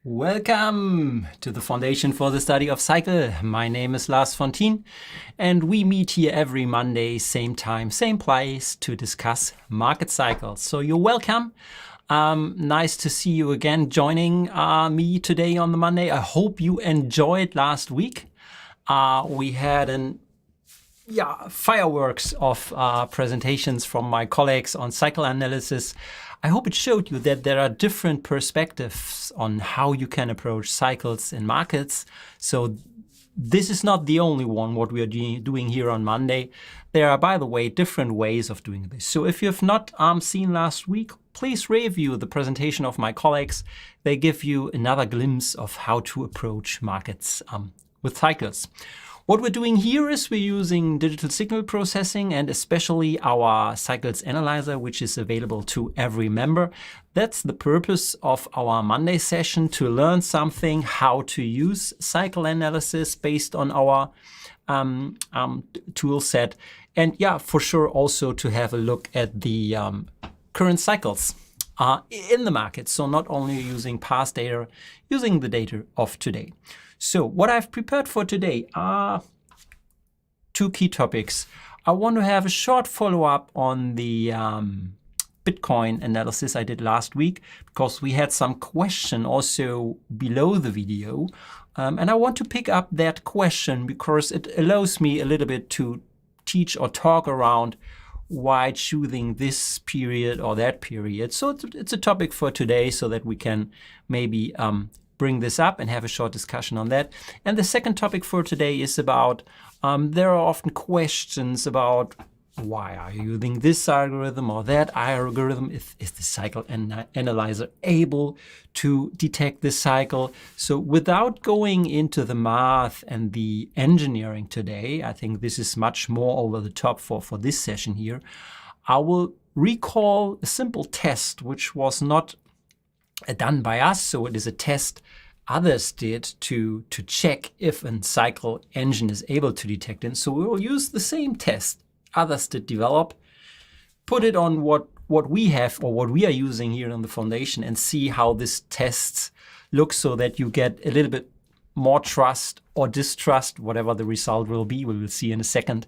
Welcome to the Foundation for the Study of Cycle. My name is Lars von Thienen, and we meet here every Monday, same time, same place, to discuss market cycles. So you're welcome. Nice to see you again joining me today on the Monday. I hope you enjoyed last week. We had fireworks of presentations from my colleagues on cycle analysis. I hope it showed you that there are different perspectives on how you can approach cycles in markets. So this is not the only one what we are doing here on Monday. There are, by the way, different ways of doing this. So if you have not seen last week, please review the presentation of my colleagues. They give you another glimpse of how to approach markets with cycles. What we're doing here is we're using digital signal processing and especially our cycles analyzer, which is available to every member. That's the purpose of our Monday session, to learn something, how to use cycle analysis based on our tool set. And yeah, for sure also to have a look at the current cycles in the market. So not only using past data, using the data of today. So what I've prepared for today are two key topics. I want to have a short follow-up on the Bitcoin analysis I did last week, because we had some question also below the video. And I want to pick up that question because it allows me a little bit to teach or talk around why choosing this period or that period. So it's a topic for today so that we can maybe bring this up and have a short discussion on that. And the second topic for today is about, there are often questions about why are you using this algorithm or that algorithm? Is the cycle analyzer able to detect this cycle? So without going into the math and the engineering today, I think this is much more over the top for this session here. I will recall a simple test which was not done by us, so it is a test others did to check if a cycle engine is able to detect it. So we will use the same test others did develop, put it on what we have or what we are using here on the Foundation, and see how this tests look, so that you get a little bit more trust or distrust, whatever the result will be. We will see in a second,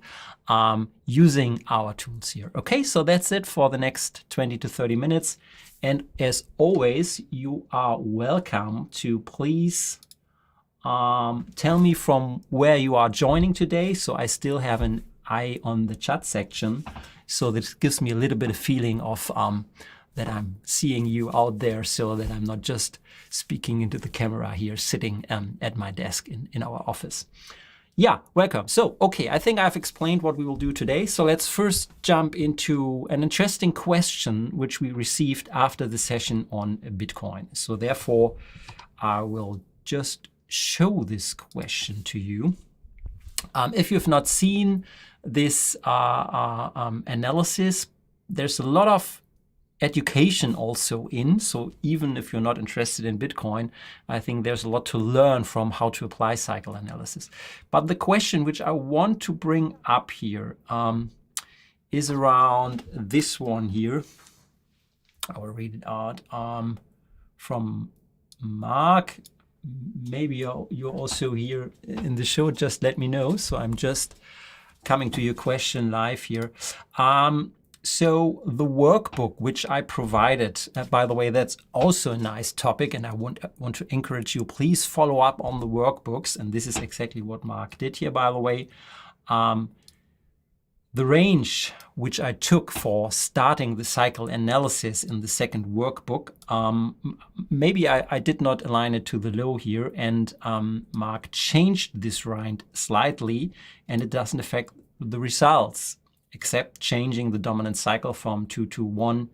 using our tools here. Okay, so that's it for the next 20 to 30 minutes. And as always, you are welcome to please tell me from where you are joining today. So I still have an eye on the chat section. So this gives me a little bit of feeling of that I'm seeing you out there, so that I'm not just speaking into the camera here, sitting at my desk in our office. Yeah, welcome. So, okay, I think I've explained what we will do today. So let's first jump into an interesting question which we received after the session on Bitcoin. So therefore, I will just show this question to you. If you've not seen this analysis, there's a lot of education also in. So even if you're not interested in Bitcoin, I think there's a lot to learn from how to apply cycle analysis. But the question which I want to bring up here is around this one here. I will read it out from Mark. Maybe you're also here in the show, just let me know. So I'm just coming to your question live here. So the workbook which I provided, by the way, that's also a nice topic, and I want to encourage you, please follow up on the workbooks. And this is exactly what Mark did here, by the way. The range which I took for starting the cycle analysis in the second workbook, maybe I did not align it to the low here, and Mark changed this range slightly, and it doesn't affect the results, except changing the dominant cycle from 221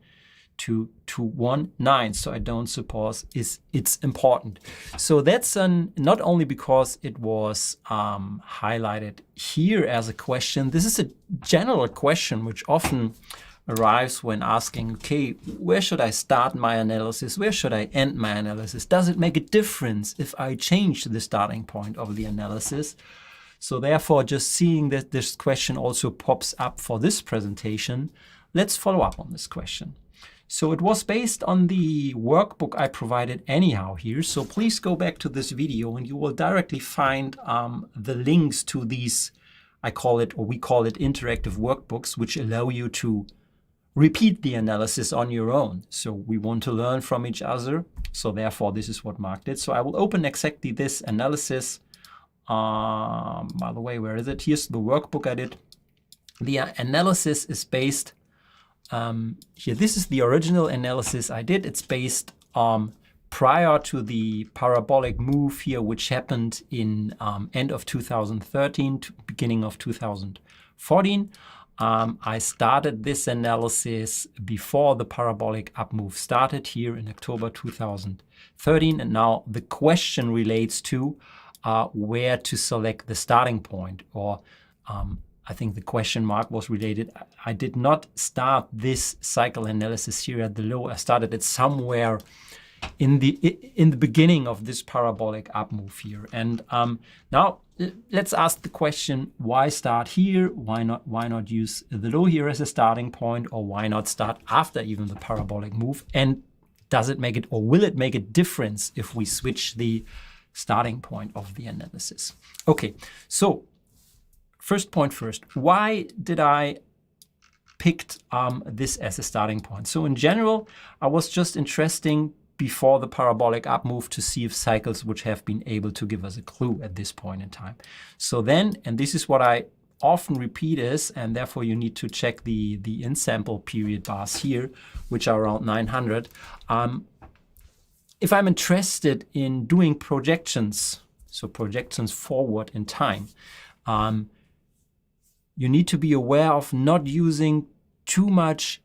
to 219. So I don't suppose it's important. So that's not only because it was highlighted here as a question. This is a general question which often arrives when asking, okay, where should I start my analysis? Where should I end my analysis? Does it make a difference if I change the starting point of the analysis? So therefore, just seeing that this question also pops up for this presentation, let's follow up on this question. So it was based on the workbook I provided anyhow here. So please go back to this video and you will directly find the links to these, we call it interactive workbooks, which allow you to repeat the analysis on your own. So we want to learn from each other. So therefore, this is what Mark did. So I will open exactly this analysis. By the way, where is it? Here's the workbook I did. The analysis is based here. This is the original analysis I did. It's based prior to the parabolic move here, which happened in end of 2013 to beginning of 2014. I started this analysis before the parabolic up move started here in October 2013. And now the question relates to where to select the starting point, or I think the question mark was related. I did not start this cycle analysis here at the low. I started it somewhere in the beginning of this parabolic up move here. And now let's ask the question: why start here? Why not use the low here as a starting point, or why not start after even the parabolic move? And does it make it, or will it make a difference if we switch the starting point of the analysis? Okay, so first point first, why did I picked this as a starting point? So in general, I was just interested before the parabolic up move to see if cycles which have been able to give us a clue at this point in time. So then, and this is what I often repeat is, and therefore you need to check the in-sample period bars here, which are around 900. If I'm interested in doing projections, so projections forward in time, you need to be aware of not using too much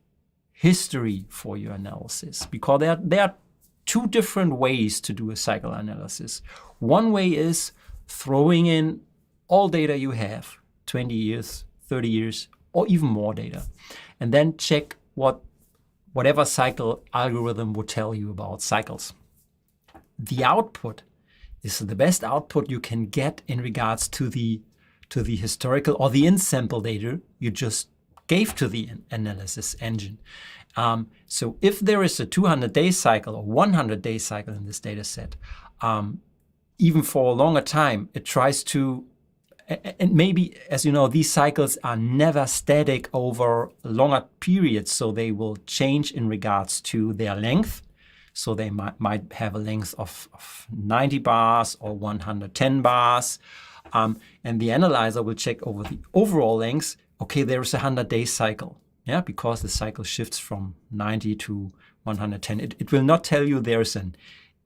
history for your analysis, because there are two different ways to do a cycle analysis. One way is throwing in all data you have, 20 years, 30 years, or even more data, and then check whatever cycle algorithm would tell you about cycles. The output is the best output you can get in regards to the historical or the in-sample data you just gave to the analysis engine. So if there is a 200-day cycle or 100-day cycle in this data set, even for a longer time, it tries to, and maybe, as you know, these cycles are never static over longer periods, so they will change in regards to their length. So they might have a length of 90 bars or 110 bars. And the analyzer will check over the overall length. Okay, there is a 100-day cycle. Yeah, because the cycle shifts from 90 to 110. It will not tell you there's a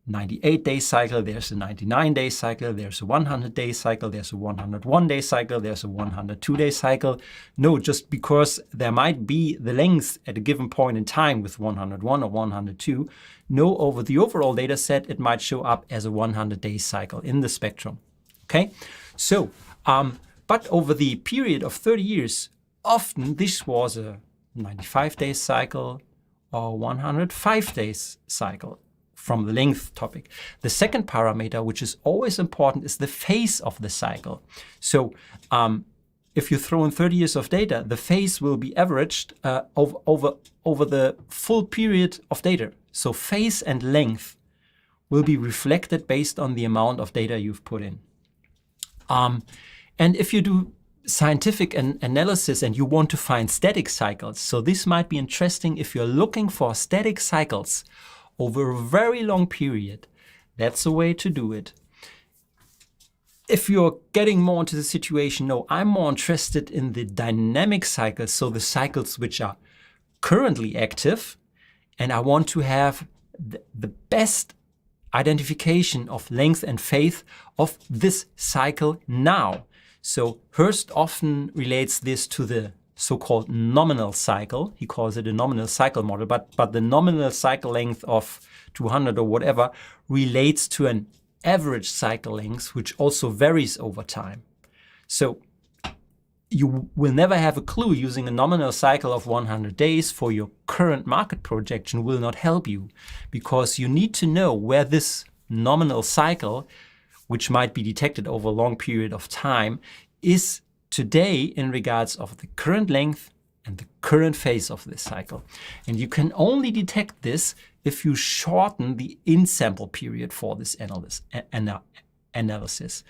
98-day cycle, there's a 99-day cycle, there's a 100-day cycle, there's a 101-day cycle, there's a 102-day cycle. No, just because there might be the length at a given point in time with 101 or 102. No, over the overall data set, it might show up as a 100-day cycle in the spectrum. Okay, so, but over the period of 30 years, often this was a 95-day cycle or 105 days cycle from the length topic. The second parameter, which is always important, is the phase of the cycle. So if you throw in 30 years of data, the phase will be averaged over the full period of data. So phase and length will be reflected based on the amount of data you've put in. And if you do scientific analysis and you want to find static cycles, so this might be interesting if you're looking for static cycles over a very long period. That's a way to do it. If you're getting more into the situation, no, I'm more interested in the dynamic cycles, so the cycles which are currently active, and I want to have the best identification of length and phase of this cycle now. So Hurst often relates this to the so-called nominal cycle. He calls it a nominal cycle model, but the nominal cycle length of 200 or whatever relates to an average cycle length, which also varies over time. So you will never have a clue. Using a nominal cycle of 100 days for your current market projection will not help you, because you need to know where this nominal cycle which might be detected over a long period of time, is today in regards of the current length and the current phase of this cycle. And you can only detect this if you shorten the in-sample period for this analysis.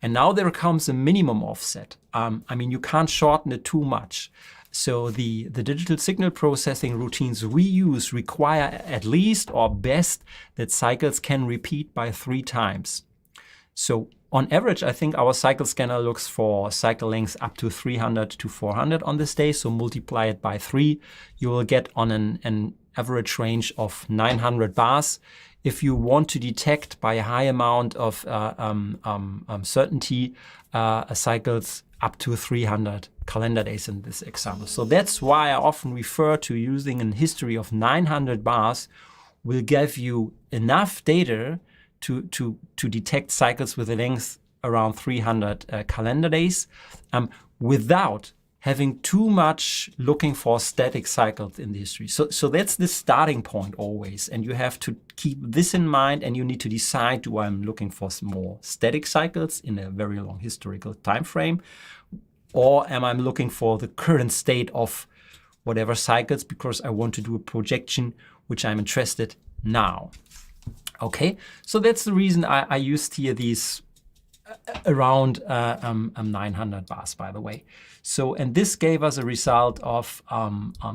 And now there comes a minimum offset. I mean, you can't shorten it too much. So the digital signal processing routines we use require at least or best that cycles can repeat by 3 times. So on average, I think our cycle scanner looks for cycle lengths up to 300 to 400 on this day. So multiply it by 3, you will get on an average range of 900 bars. If you want to detect by a high amount of certainty cycles up to 300 calendar days in this example. So that's why I often refer to using a history of 900 bars will give you enough data to detect cycles with a length around 300 calendar days without having too much looking for static cycles in the history. So that's the starting point always. And you have to keep this in mind, and you need to decide, do I'm looking for some more static cycles in a very long historical time frame, or am I looking for the current state of whatever cycles because I want to do a projection which I'm interested now. Okay, so that's the reason I used here these around 900 bars, by the way. So, and this gave us a result of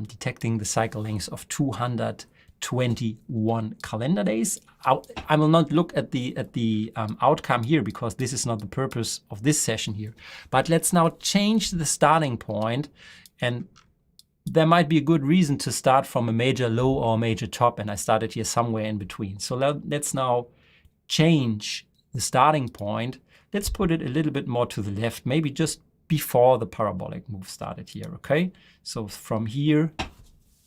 detecting the cycle lengths of 221 calendar days. I will not look at the outcome here because this is not the purpose of this session here. But let's now change the starting point, and there might be a good reason to start from a major low or a major top, and I started here somewhere in between. So let's now change the starting point. Let's put it a little bit more to the left, maybe just before the parabolic move started here, okay? So from here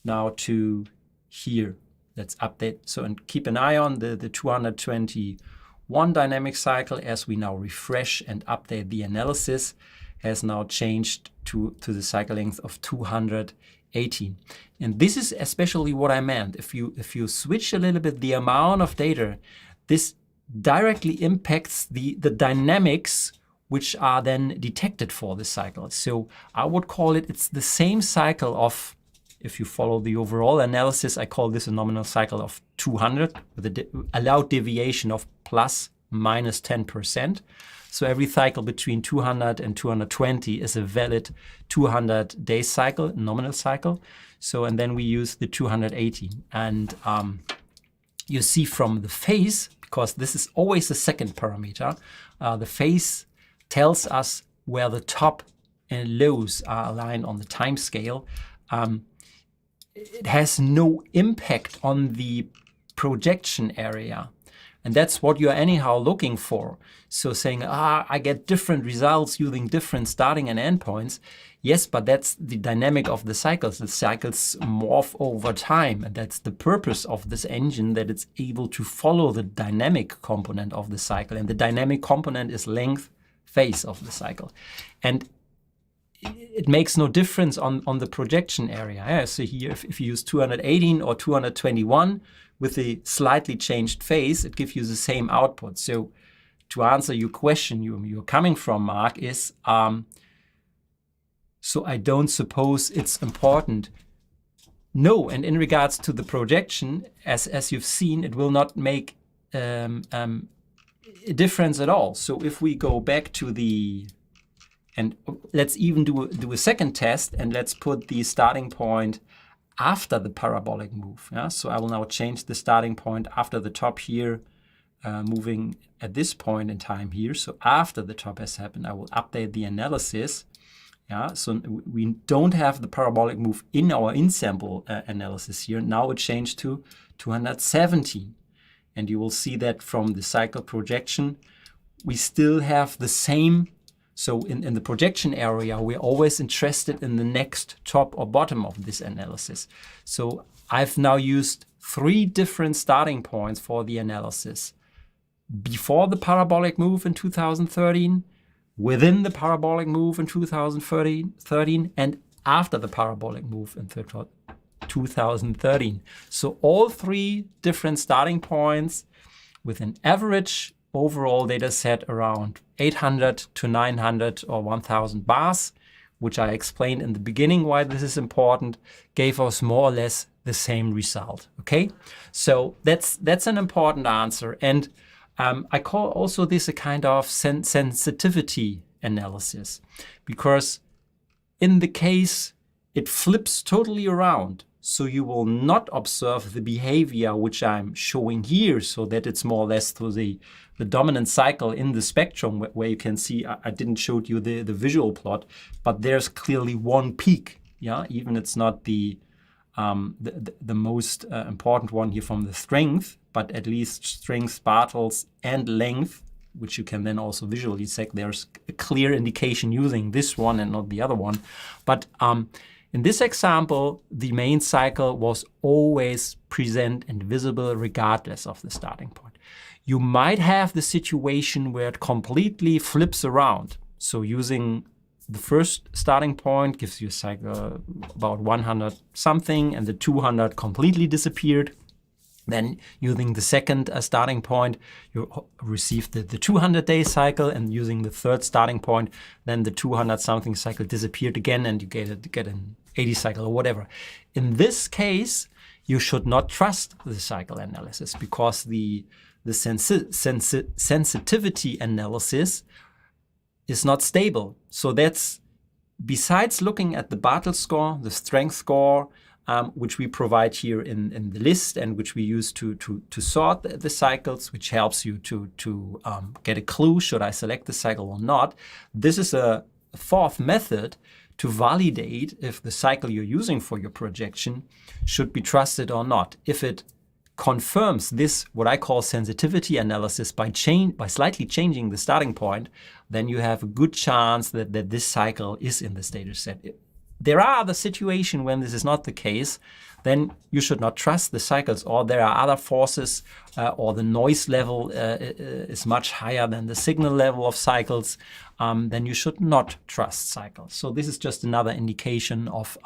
now to here, let's update. So, and keep an eye on the 221 dynamic cycle as we now refresh and update the analysis has now changed to the cycle length of 218. And this is especially what I meant. If you switch a little bit the amount of data, this directly impacts the dynamics which are then detected for this cycle. So I would call it's the same cycle of, if you follow the overall analysis, I call this a nominal cycle of 200 with an allowed deviation of plus minus 10%. So every cycle between 200 and 220 is a valid 200-day cycle, nominal cycle. So, and then we use the 218. And you see from the phase, because this is always the second parameter, the phase tells us where the top and lows are aligned on the time scale. It has no impact on the projection area. And that's what you're anyhow looking for. So saying, I get different results using different starting and end points. Yes, but that's the dynamic of the cycles. The cycles morph over time. And that's the purpose of this engine, that it's able to follow the dynamic component of the cycle. And the dynamic component is length, phase of the cycle. And it makes no difference on the projection area. Yeah, so here, if you use 218 or 221 with a slightly changed phase, it gives you the same output. So to answer your question, you're coming from, Mark, is so I don't suppose it's important. No, and in regards to the projection, as you've seen, it will not make a difference at all. So if we go back to the, and let's even do a second test, and let's put the starting point after the parabolic move. Yeah? So I will now change the starting point after the top here, moving at this point in time here. So after the top has happened, I will update the analysis. Yeah, so we don't have the parabolic move in our in-sample analysis here. Now it changed to 217. And you will see that from the cycle projection, we still have the same. So in the projection area, we're always interested in the next top or bottom of this analysis. So I've now used 3 different starting points for the analysis. Before the parabolic move in 2013, within the parabolic move in 2013, and after the parabolic move in 2013. So all 3 different starting points with an average overall data set around 800 to 900 or 1000 bars, which I explained in the beginning why this is important, gave us more or less the same result. Okay, so that's an important answer. And I call also this a kind of sensitivity analysis, because in the case it flips totally around. So you will not observe the behavior which I'm showing here, so that it's more or less to the dominant cycle in the spectrum, where you can see, I didn't show you the visual plot, but there's clearly one peak. Yeah, even it's not the most important one here from the strength, but at least strength, Bartels, and length, which you can then also visually check. There's a clear indication using this one and not the other one. But in this example, the main cycle was always present and visible regardless of the starting point. You might have the situation where it completely flips around. So using the first starting point gives you a cycle about 100 something, and the 200 completely disappeared. Then using the second starting point, you receive the 200-day cycle, and using the third starting point, then the 200-something cycle disappeared again, and you get an 80 cycle or whatever. In this case, you should not trust the cycle analysis, because the sensitivity analysis is not stable. So that's, besides looking at the Bartels score, the strength score, which we provide here in the list, and which we use to sort the cycles, which helps you to get a clue, should I select the cycle or not. This is a fourth method to validate if the cycle you're using for your projection should be trusted or not. If it confirms this, what I call sensitivity analysis, by slightly changing the starting point, then you have a good chance that this cycle is in this data set. There are other situations when this is not the case, then you should not trust the cycles, or there are other forces, or the noise level is much higher than the signal level of cycles, then you should not trust cycles. So this is just another indication of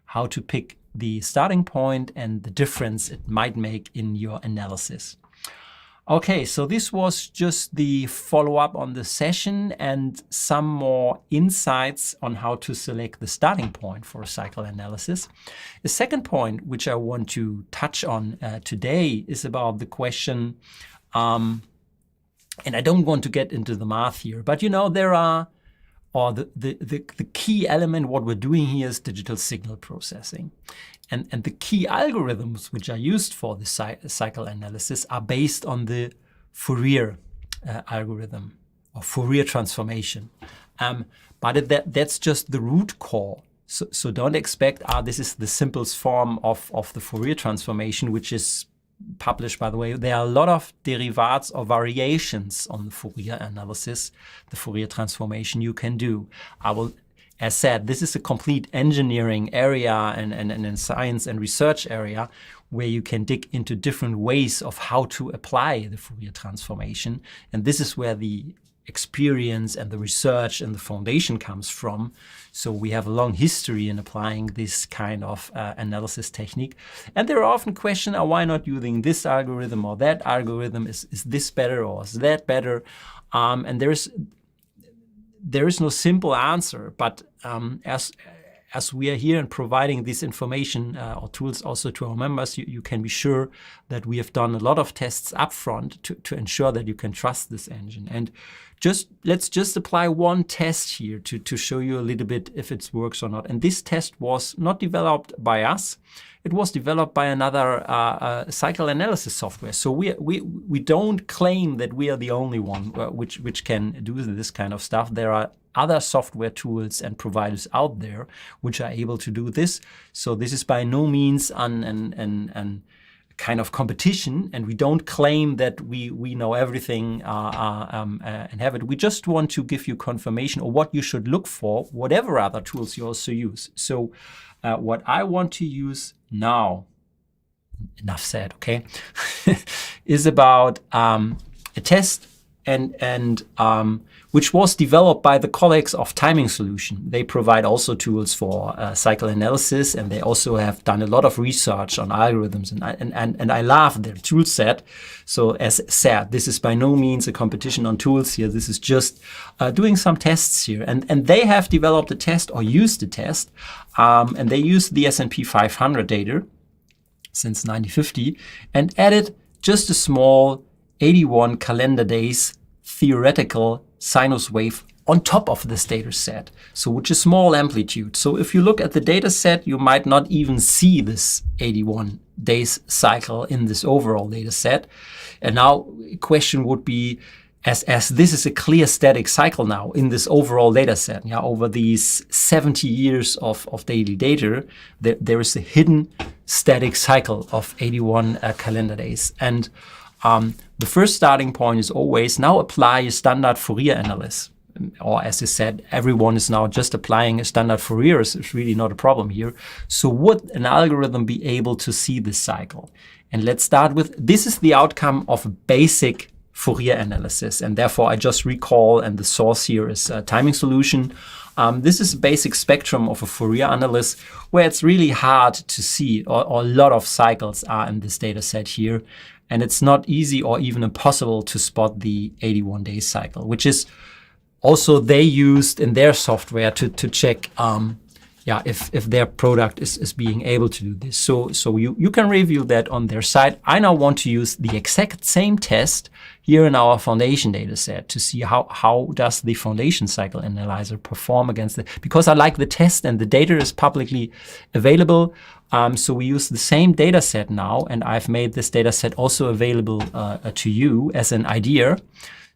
how to pick the starting point and the difference it might make in your analysis. Okay, so this was just the follow-up on the session and some more insights on how to select the starting point for a cycle analysis. The second point, which I want to touch on today, is about the question, and I don't want to get into the math here, but you know, there are, or the key element, what we're doing here is digital signal processing. And the key algorithms which are used for the cycle analysis are based on the Fourier algorithm, or Fourier transformation. But that's just the root core. So don't expect, this is the simplest form of the Fourier transformation, which is published, by the way. There are a lot of derivats or variations on the Fourier analysis, the Fourier transformation you can do. As said, this is a complete engineering area and science and research area where you can dig into different ways of how to apply the Fourier transformation. And this is where the experience and the research and the foundation comes from. So we have a long history in applying this kind of analysis technique. And there are often questions, why not using this algorithm or that algorithm? Is this better or is that better? And there is no simple answer, but as we are here and providing this information or tools also to our members, you can be sure that we have done a lot of tests upfront to ensure that you can trust this engine. And let's just apply one test here to show you a little bit if it works or not. And this test was not developed by us. It was developed by another cycle analysis software. So we don't claim that we are the only one which can do this kind of stuff. There are other software tools and providers out there which are able to do this. So this is by no means an kind of competition, and we don't claim that we know everything and have it. We just want to give you confirmation of what you should look for, whatever other tools you also use. So what I want to use now, enough said, okay, is about a test and which was developed by the colleagues of Timing Solution. They provide also tools for cycle analysis, and they also have done a lot of research on algorithms. And I love their tool set. So as said, this is by no means a competition on tools here. This is just doing some tests here. And they have developed a test or used a test, and they used the S&P 500 data since 1950 and added just a small 81 calendar days theoretical sinus wave on top of this data set, so which is small amplitude. So if you look at the data set, you might not even see this 81 days cycle in this overall data set. And now the question would be, as this is a clear static cycle now in this overall data set, yeah, over these 70 years of daily data, there is a hidden static cycle of 81 calendar days. And the first starting point is always now apply a standard Fourier analysis. Or as I said, everyone is now just applying a standard Fourier. It's really not a problem here. So would an algorithm be able to see this cycle? And let's start with, this is the outcome of a basic Fourier analysis. And therefore I just recall, and the source here is a Timing Solution. This is a basic spectrum of a Fourier analysis where it's really hard to see, or a lot of cycles are in this data set here. And it's not easy or even impossible to spot the 81-day cycle, which is also they used in their software to check if their product is being able to do this. So you can review that on their site. I now want to use the exact same test here in our foundation data set to see how does the foundation cycle analyzer perform against it. Because I like the test and the data is publicly available. So we use the same data set now, and I've made this data set also available to you as an idea.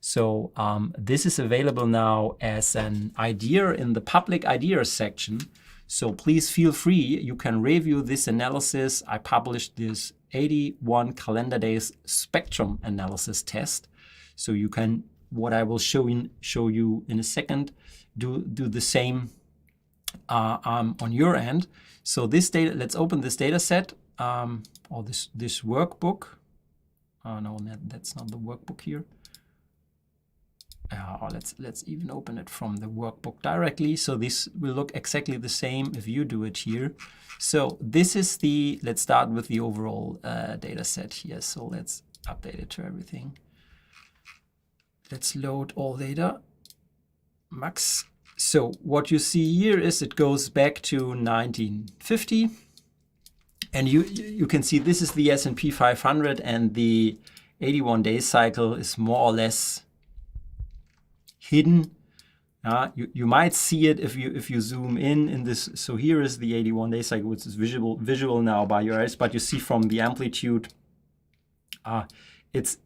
So this is available now as an idea in the public ideas section. So please feel free. You can review this analysis. I published this 81 calendar days spectrum analysis test. So you can, what I will show you in a second, do the same on your end. So this data, let's open this data set or this workbook. No, that's not the workbook here. Or let's even open it from the workbook directly. So this will look exactly the same if you do it here. So this is the, let's start with the overall data set here. So let's update it to everything. Let's load all data, max. So what you see here is it goes back to 1950. And you can see this is the S&P 500, and the 81-day cycle is more or less hidden. You might see it if you zoom in this. So here is the 81-day cycle, which is visual now by your eyes, but you see from the amplitude, it's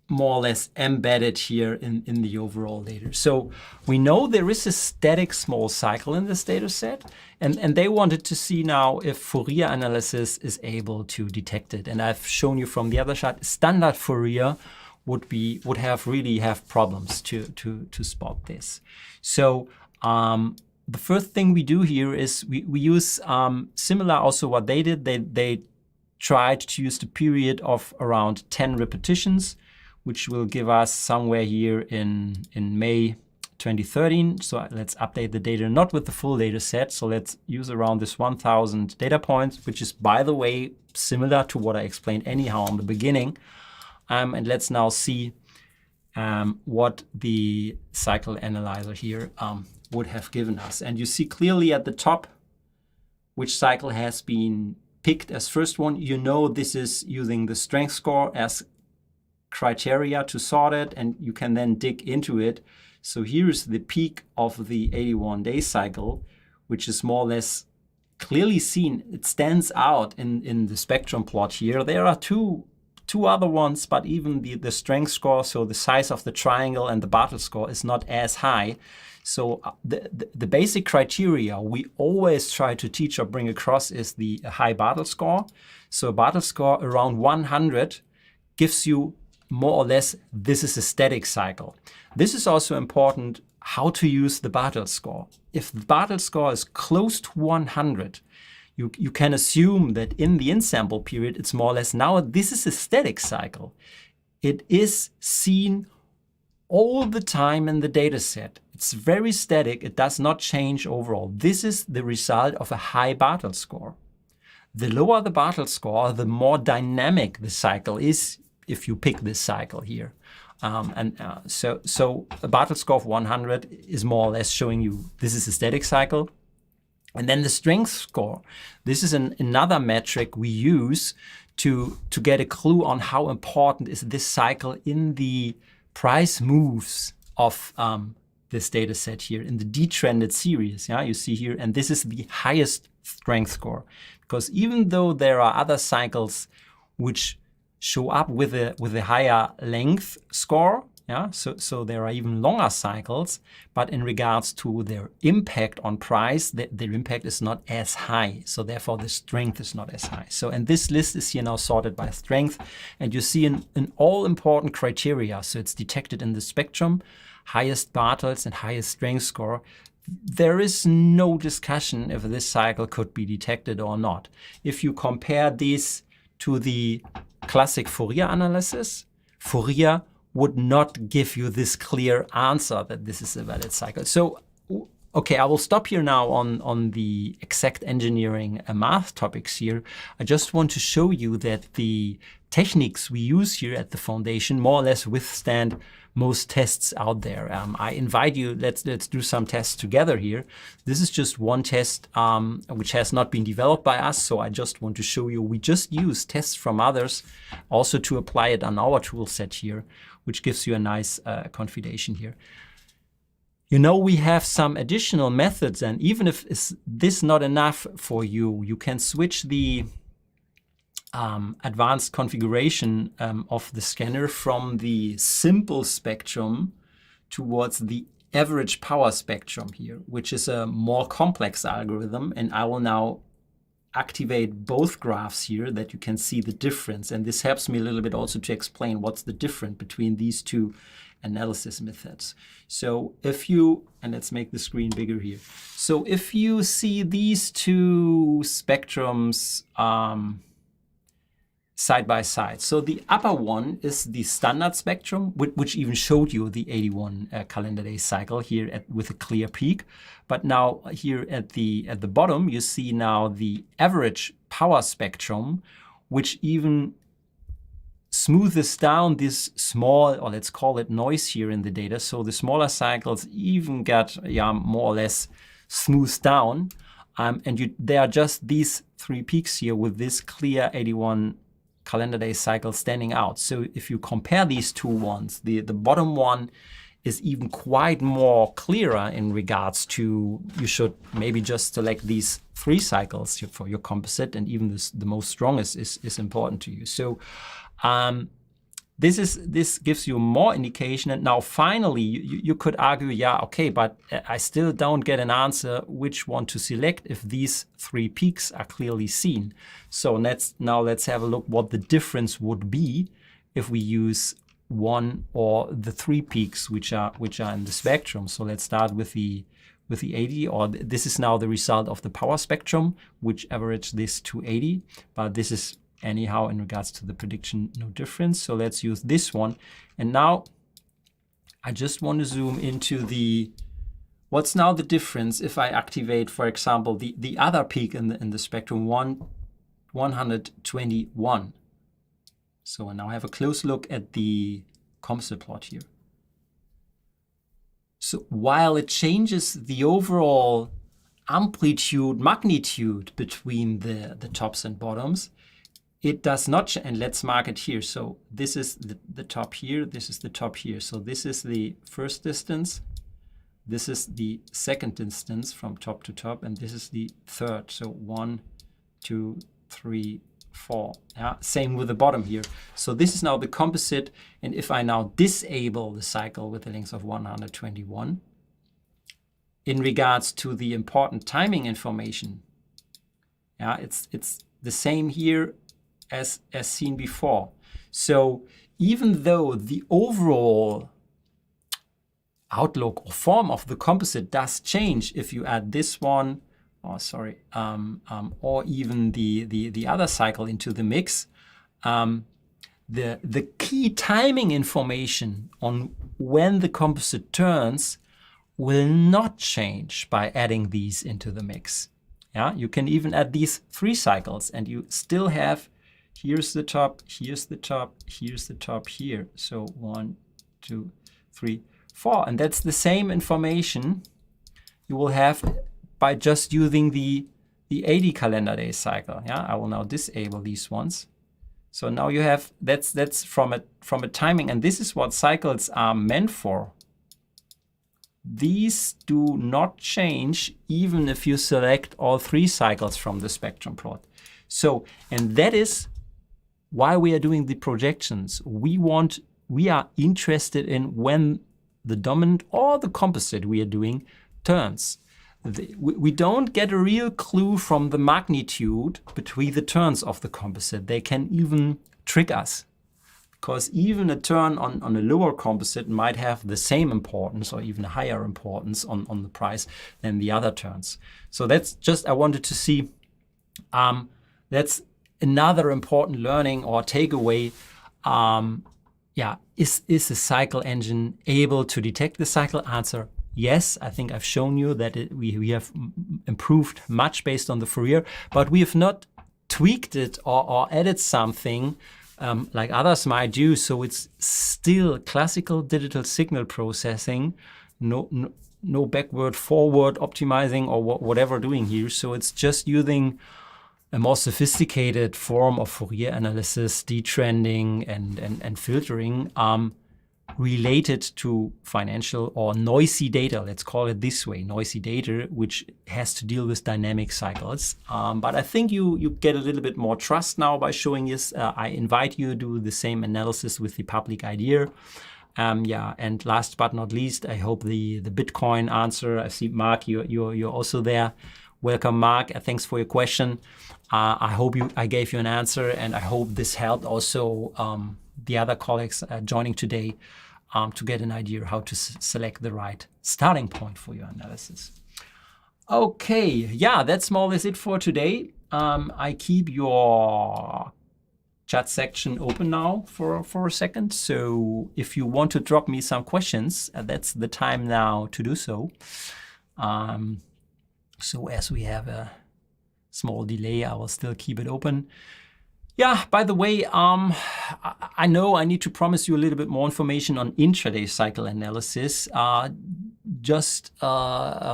more or less embedded here in the overall data. So we know there is a static small cycle in this data set, and they wanted to see now if Fourier analysis is able to detect it. And I've shown you from the other side, standard Fourier would really have problems to spot this. So the first thing we do here is we use similar also what they did. They tried to use the period of around 10 repetitions, which will give us somewhere here in May 2013. So let's update the data, not with the full data set. So let's use around this 1000 data points, which is, by the way, similar to what I explained anyhow in the beginning. And let's now see what the cycle analyzer here would have given us. And you see clearly at the top which cycle has been picked as first one. You know this is using the strength score as criteria to sort it, and you can then dig into it. So here's the peak of the 81-day cycle, which is more or less clearly seen. It stands out in the spectrum plot here. There are two other ones, but even the strength score, so the size of the triangle and the Bartle score, is not as high. So the basic criteria we always try to teach or bring across is the high Bartle score. So a Bartle score around 100 gives you more or less, this is a static cycle. This is also important, how to use the Bartle score. If the Bartle score is close to 100, you can assume that in the in-sample period, it's more or less, now this is a static cycle. It is seen all the time in the data set. It's very static. It does not change overall. This is the result of a high Bartle score. The lower the Bartle score, the more dynamic the cycle is if you pick this cycle here. So a Bartle score of 100 is more or less showing you this is a static cycle. And then the strength score. This is another metric we use to get a clue on how important is this cycle in the price moves of this data set here in the detrended series. Yeah, you see here, and this is the highest strength score, because even though there are other cycles which show up with a higher length score, yeah, so there are even longer cycles, but in regards to their impact on price, their impact is not as high. So therefore the strength is not as high. So, and this list is here now sorted by strength, and you see an all important criteria. So it's detected in the spectrum, highest Bartles and highest strength score. There is no discussion if this cycle could be detected or not. If you compare these to the classic Fourier analysis, Fourier would not give you this clear answer that this is a valid cycle. So, okay, I will stop here now on the exact engineering math topics here. I just want to show you that the techniques we use here at the foundation more or less withstand most tests out there. I invite you, let's do some tests together here. This is just one test which has not been developed by us, so I just want to show you we just use tests from others also to apply it on our tool set here, which gives you a nice confidation here. You know, we have some additional methods, and even if this not enough for you, you can switch the advanced configuration of the scanner from the simple spectrum towards the average power spectrum here, which is a more complex algorithm. And I will now activate both graphs here that you can see the difference. And this helps me a little bit also to explain what's the difference between these two analysis methods. So if you, and let's make the screen bigger here. So if you see these two spectrums side by side. So the upper one is the standard spectrum, which even showed you the 81 calendar day cycle here with a clear peak. But now here at the bottom, you see now the average power spectrum, which even smoothes down this small, or let's call it noise here in the data. So the smaller cycles even got more or less smoothed down. And there are just these three peaks here with this clear 81 calendar day cycle standing out. So if you compare these two ones, the bottom one is even quite more clearer in regards to, you should maybe just select these three cycles for your composite, and even the most strongest is important to you. So this gives you more indication. And now finally, you could argue, yeah, okay, but I still don't get an answer which one to select if these three peaks are clearly seen. So let's have a look what the difference would be if we use one or the three peaks which are in the spectrum. So let's start with the 80, or this is now the result of the power spectrum, which averaged this to 80, but this is anyhow in regards to the prediction no difference. So let's use this one. And now I just want to zoom into what's now the difference if I activate, for example, the other peak in the spectrum 121. So I now have a close look at the composite plot here. So while it changes the overall amplitude, magnitude between the tops and bottoms, it does not, and let's mark it here. So this is the top here, this is the top here. So this is the first distance, this is the second distance from top to top, and this is the third. So 1, 2, 3, 4. Yeah, same with the bottom here. So this is now the composite, and if I now disable the cycle with a length of 121, in regards to the important timing information, yeah, it's the same here as seen before. So even though the overall outlook or form of the composite does change if you add this one, or even the other cycle into the mix, the key timing information on when the composite turns will not change by adding these into the mix. Yeah, you can even add these 3 cycles and you still have, here's the top, here's the top, here's the top here. So 1, 2, 3, 4. And that's the same information you will have by just using the 80 calendar day cycle. Yeah, I will now disable these ones. So now you have, that's from a timing, and this is what cycles are meant for. These do not change even if you select all 3 cycles from the spectrum plot. So, and that is why we are doing the projections. We are interested in when the dominant or the composite we are doing turns. We don't get a real clue from the magnitude between the turns of the composite. They can even trick us, because even a turn on a lower composite might have the same importance or even higher importance on the price than the other turns. So that's just, I wanted to see, that's another important learning or takeaway. Yeah, is the cycle engine able to detect the cycle? Answer: yes. I think I've shown you that we have improved much based on the Fourier, but we have not tweaked it or added something like others might do. So it's still classical digital signal processing, no backward, forward optimizing or whatever doing here. So it's just using a more sophisticated form of Fourier analysis, detrending and filtering related to financial or noisy data. Let's call it this way, noisy data, which has to deal with dynamic cycles. But I think you get a little bit more trust now by showing this. I invite you to do the same analysis with the public idea. Yeah, and last but not least, I hope the Bitcoin answer. I see Mark, you're also there. Welcome, Mark. Thanks for your question. I hope I gave you an answer, and I hope this helped also the other colleagues joining today to get an idea how to select the right starting point for your analysis. Okay, yeah, that's more or less it for today. I keep your chat section open now for a second. So if you want to drop me some questions, that's the time now to do so. So as we have a small delay, I will still keep it open. Yeah, by the way, I know I need to promise you a little bit more information on intraday cycle analysis. Just allow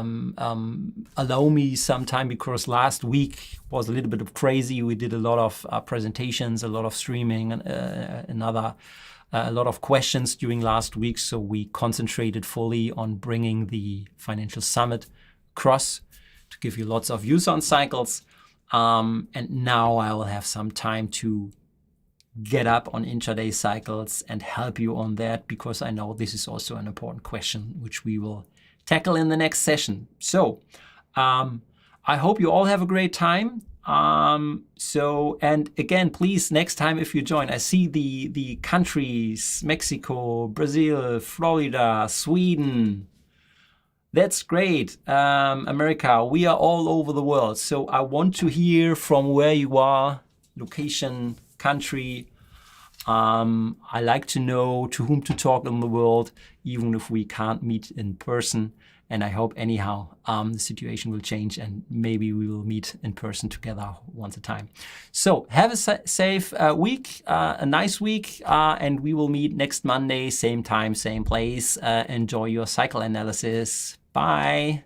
me some time, because last week was a little bit of crazy. We did a lot of presentations, a lot of streaming, and a lot of questions during last week. So we concentrated fully on bringing the Financial Summit across to give you lots of views on cycles. And now I will have some time to get up on intraday cycles and help you on that, because I know this is also an important question which we will tackle in the next session. So I hope you all have a great time. And again, please, next time if you join, I see the countries: Mexico, Brazil, Florida, Sweden. That's great. America, we are all over the world. So I want to hear from where you are, location, country. I like to know to whom to talk in the world, even if we can't meet in person. And I hope anyhow the situation will change and maybe we will meet in person together once a time. So have a safe week, a nice week, and we will meet next Monday, same time, same place. Enjoy your cycle analysis. Bye.